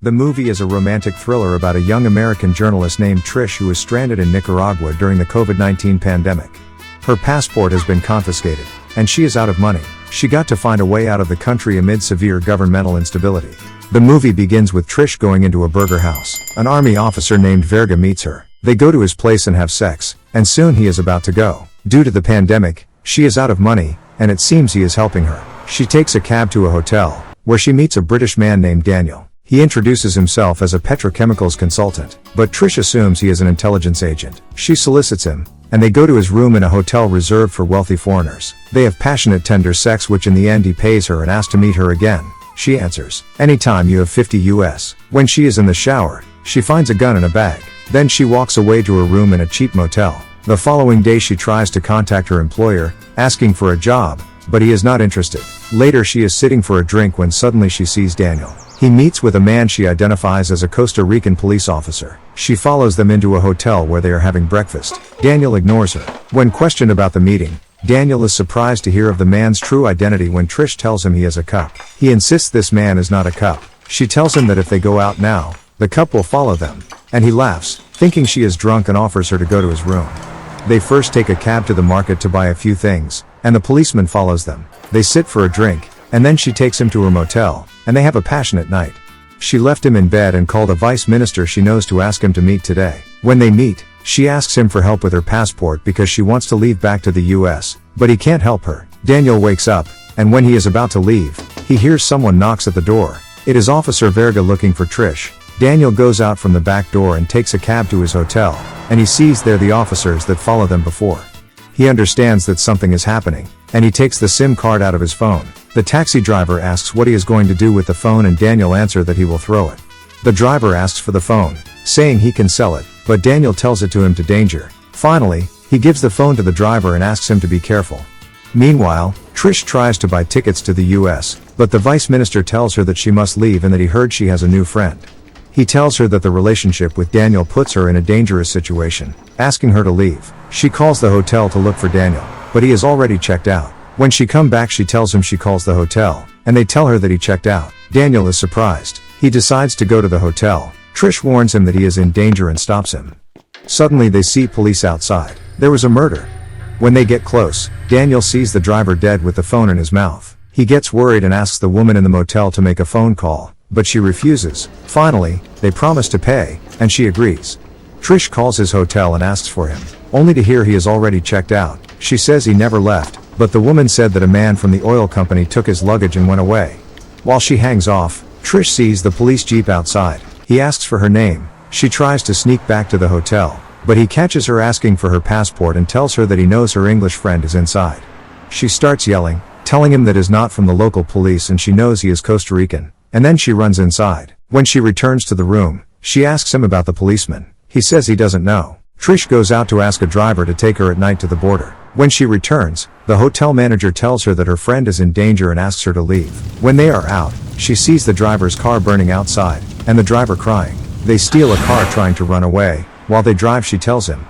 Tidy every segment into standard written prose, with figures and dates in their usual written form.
The movie is a romantic thriller about a young American journalist named Trish who is stranded in Nicaragua during the COVID-19 pandemic. Her passport has been confiscated, and she is out of money. She got to find a way out of the country amid severe governmental instability. The movie begins with Trish going into a burger house. An army officer named Verga meets her. They go to his place and have sex, and soon he is about to go. Due to the pandemic, she is out of money, and it seems he is helping her. She takes a cab to a hotel, where she meets a British man named Daniel. He introduces himself as a petrochemicals consultant, but Trish assumes he is an intelligence agent. She solicits him, and they go to his room in a hotel reserved for wealthy foreigners. They have passionate tender sex, which in the end he pays her and asks to meet her again. She answers, "Anytime you have 50 US. When she is in the shower, she finds a gun in a bag. Then she walks away to her room in a cheap motel. The following day she tries to contact her employer, asking for a job, but he is not interested. Later she is sitting for a drink when suddenly she sees Daniel. He meets with a man she identifies as a Costa Rican police officer. She follows them into a hotel where they are having breakfast. Daniel ignores her. When questioned about the meeting, Daniel is surprised to hear of the man's true identity when Trish tells him he is a cop. He insists this man is not a cop. She tells him that if they go out now, the cop will follow them, and he laughs, thinking she is drunk, and offers her to go to his room. They first take a cab to the market to buy a few things, and the policeman follows them. They sit for a drink, and then she takes him to her motel, and they have a passionate night. She left him in bed and called a vice minister she knows to ask him to meet today. When they meet, she asks him for help with her passport because she wants to leave back to the US, but he can't help her. Daniel wakes up, and when he is about to leave, he hears someone knocks at the door. It is Officer Verga looking for Trish. Daniel goes out from the back door and takes a cab to his hotel, and he sees there the officers that follow them before. He understands that something is happening, and he takes the SIM card out of his phone. The taxi driver asks what he is going to do with the phone, and Daniel answers that he will throw it. The driver asks for the phone, saying he can sell it, but Daniel tells it to him to danger. Finally, he gives the phone to the driver and asks him to be careful. Meanwhile, Trish tries to buy tickets to the US, but the vice minister tells her that she must leave and that he heard she has a new friend. He tells her that the relationship with Daniel puts her in a dangerous situation, asking her to leave. She calls the hotel to look for Daniel, but he is already checked out. When she comes back, she tells him she calls the hotel, and they tell her that he checked out. Daniel is surprised. He decides to go to the hotel. Trish warns him that he is in danger and stops him. Suddenly they see police outside. There was a murder. When they get close, Daniel sees the driver dead with the phone in his mouth. He gets worried and asks the woman in the motel to make a phone call, but she refuses. Finally, they promise to pay, and she agrees. Trish calls his hotel and asks for him, only to hear he is already checked out. She says he never left, but the woman said that a man from the oil company took his luggage and went away. While she hangs off, Trish sees the police jeep outside. He asks for her name. She tries to sneak back to the hotel, but he catches her asking for her passport and tells her that he knows her English friend is inside. She starts yelling, telling him that is not from the local police and she knows he is Costa Rican, and then she runs inside. When she returns to the room, she asks him about the policeman. He says he doesn't know. Trish goes out to ask a driver to take her at night to the border. When she returns, the hotel manager tells her that her friend is in danger and asks her to leave. When they are out, she sees the driver's car burning outside, and the driver crying. They steal a car trying to run away. While they drive, she tells him,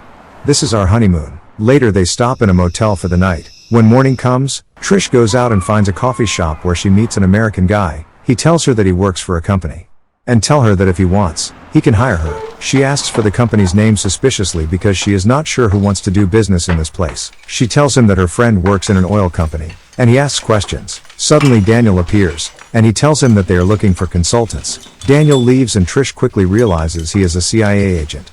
"This is our honeymoon." Later they stop in a motel for the night. When morning comes, Trish goes out and finds a coffee shop where she meets an American guy. He tells her that he works for a company, and tell her that if he wants, he can hire her. She asks for the company's name suspiciously because she is not sure who wants to do business in this place. She tells him that her friend works in an oil company, and he asks questions. Suddenly Daniel appears, and he tells him that they are looking for consultants. Daniel leaves and Trish quickly realizes he is a CIA agent.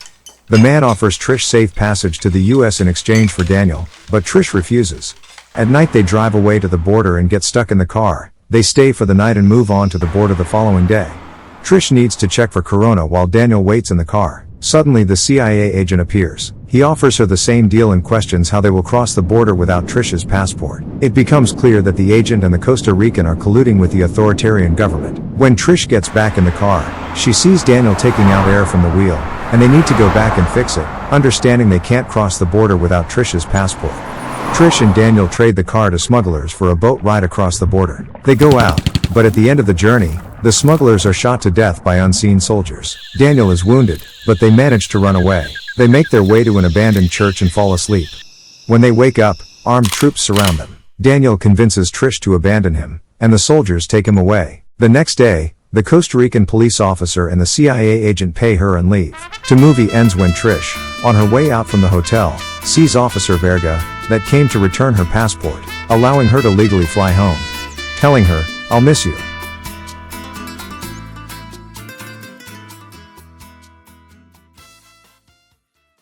The man offers Trish safe passage to the US in exchange for Daniel, but Trish refuses. At night they drive away to the border and get stuck in the car. They stay for the night and move on to the border the following day. Trish needs to check for corona while Daniel waits in the car. Suddenly the CIA agent appears. He offers her the same deal and questions how they will cross the border without Trish's passport. It becomes clear that the agent and the Costa Rican are colluding with the authoritarian government. When Trish gets back in the car, she sees Daniel taking out air from the wheel, and they need to go back and fix it, understanding they can't cross the border without Trish's passport. Trish and Daniel trade the car to smugglers for a boat ride across the border. They go out, but at the end of the journey, the smugglers are shot to death by unseen soldiers. Daniel is wounded, but they manage to run away. They make their way to an abandoned church and fall asleep. When they wake up, armed troops surround them. Daniel convinces Trish to abandon him, and the soldiers take him away. The next day, The Costa Rican police officer and the CIA agent pay her and leave. The movie ends when Trish, on her way out from the hotel, sees Officer Verga, that came to return her passport, allowing her to legally fly home. Telling her, "I'll miss you."